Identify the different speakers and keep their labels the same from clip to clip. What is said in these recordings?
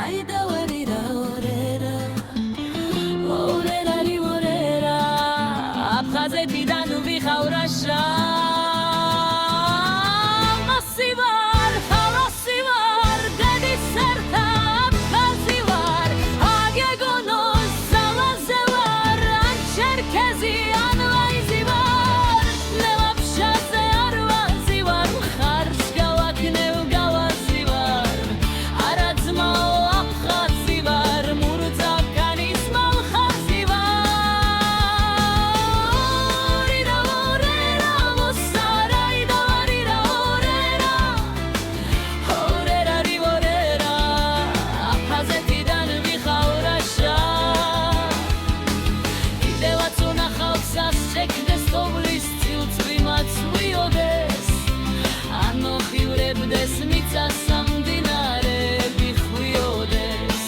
Speaker 1: Raida warira orera Orera ri orera Abxazetidan vixavrasha Masivar, xalasivar Dedis serta Abxazivar Agegono salazevar An Cherkezi an Vaizivar Nevabshaze arvazivar Xarsh gavaknev gavazivar Aradzmao Abxazivar Murdzaganis malxazivar Rira orera Vosaraida varira orera Orera ri orera Abxazetidan vixavrasha Idevat unახავს ასეკდეს თოვლის წილწვიმაც ვიოდეს ანოხივრებდეს მიწას სამდინარები ხვიოდეს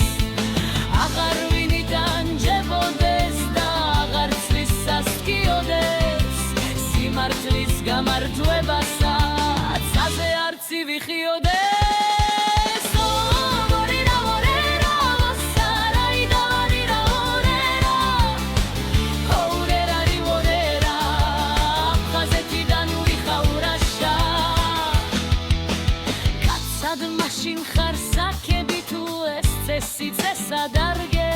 Speaker 1: აღარ ვინიდან ჯებოდეს და აღარ ცლის სასკიოდეს სიმართლის გამარჯვებასაც აზე არცი ვიხიოდეს ორირა ორერა ვოსარაიდა ვარირა ორერა Orera ri orera Abxazetidan vixavrasha Katsad mashin xar sakები თუ ეს წესი წესადარგე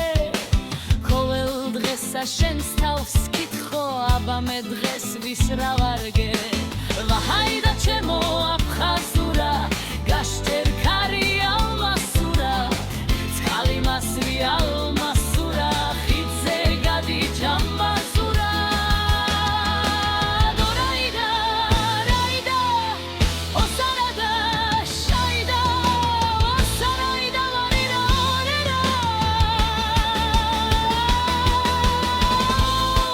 Speaker 1: ყოველ დღესა შენს თავს კითხო აბა მე დღეს ვის რა ვარგე ვაჰაიდა ჩემო აფხაზურა გაშჯერ ქარი ალმასურა წყალი მასვი ალმასურა ხიძე გადი ჯამბაზურა დორაიდა რაიდა ოსარადა შაიდა ოსარაიდა ვარირა ორერა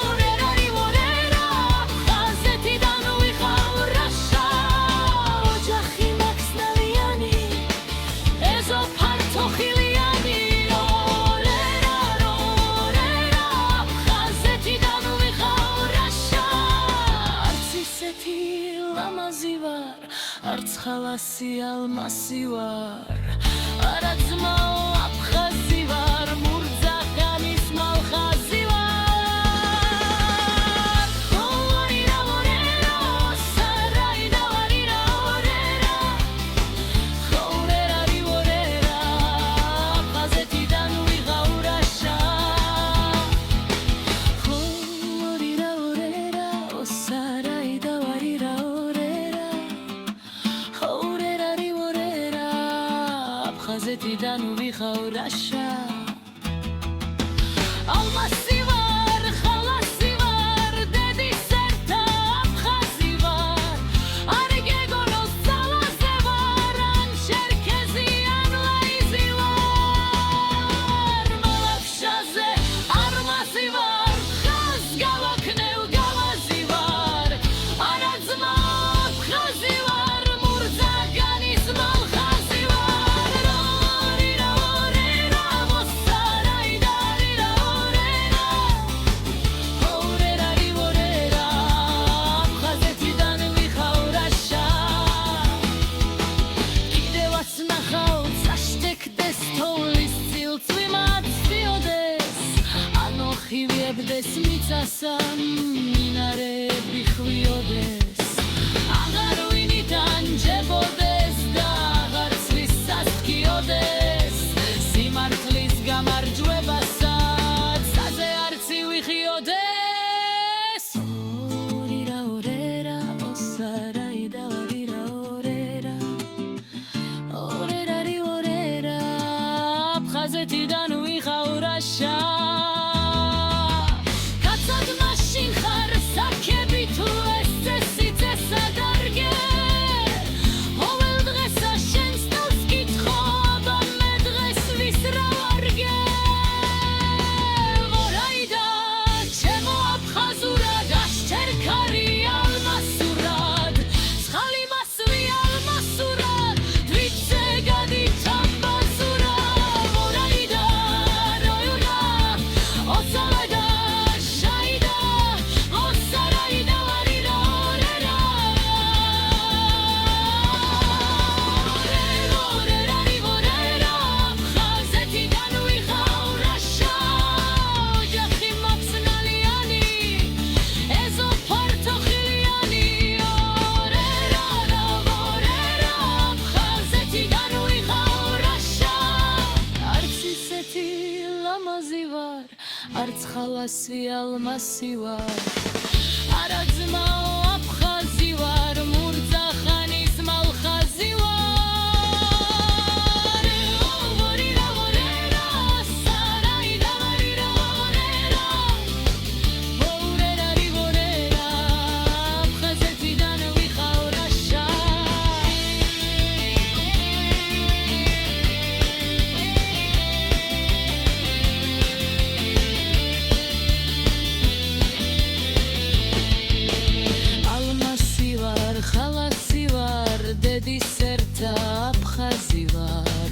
Speaker 1: ორერა რი ორერა Abxazetidan vixavrasha ოჯახი მაქსნავიანი ეზო ფართოხილიანი ორერა ორერა Abxazetidan vixavrasha არც ისეთი ლამაზი ვარ არც ხალასი ალმასი ვარ არაძმაო აფხაზი ვარ მურძაღანის მალხაზი ვარ ორირა ორერა ოსარაიდა ვარირა ორერა ორერა რი ორერა Abxazetidan vixavrasha ორირა ორერა ოსარაიდა ვარირა ორერა ორერა რი ორერა Abxazetidan vixavrasha ალმასი ვარ ხალასი ვარ დედის ერთა აფხაზი ვარ არ გეგონო ძალაზე ვარ ან ჩერქეზი ან ლაიზი ვარ მალაფშაზე არმაზი ვარ ხაზ გავაქნევ გავაზი ვარ არაძმაო აფხაზი ვარ მურძაგანის მალხაზი ვარ ორირა ორერა ვოსარაიდა ვარირა ორერა ორერა რი ორერა Abxazetidan vixavrasha კიდევაც ნახავთ საშტეკდეს თოვლის წილწვიმაც ვიოდეს ანოხივებდეს მიწასა მინარები ხვიოდეს აღარ ვინიდან ჯებოდეს და აღარ ცლის სასკიოდეს სიმართლის გამარჯვებასაც აზე არცი ვიხიოდეს ორირა ორერა ოსარაიდა ვარირა ორერა ორერა რი ორერა Abxazetidan vixavrasha Katsad mashin xar sakები თუ ეს წესი ხალასი ალმასი ვარ არა ძმაო აფხაზი ვარ მურძა ხანის მალხაზი ვარ ხალასი ვარ დედის ერთა აფხაზი ვარ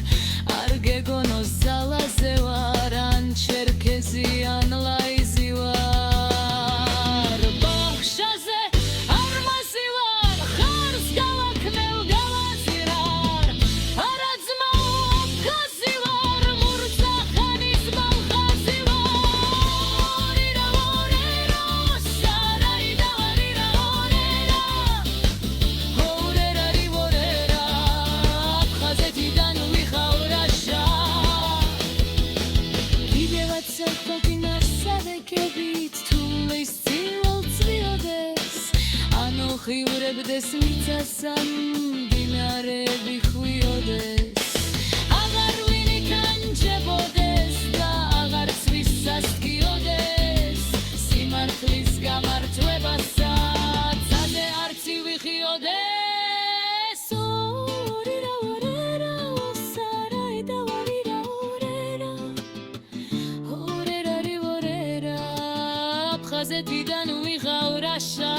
Speaker 1: არ გეგონო ზალაზე ვარ ან ჩერქეზი ან ლაიზი ვარ ბახშაზე არმაზი ვარ ხარს გავაქნევ გავაზირარ არა ძმაო აფხაზი ვარ მურზა ხანის მალხაზი ვარ ირა ვორერო სარაიდა ვარ ირა ვორერა ხივრებდეს მიწასან დინარები ხვიოდეს აღარ ვინი განჯებოდეს და აღარც ვისასკიოდეს სიმართლის გამართვებასაც აზე არცი ვიხიოდეს ორირა ორერა ოსარაიდა ვარირა ორერა ორერარი ორერა აფხაზეთიდან ვიღავ რაშა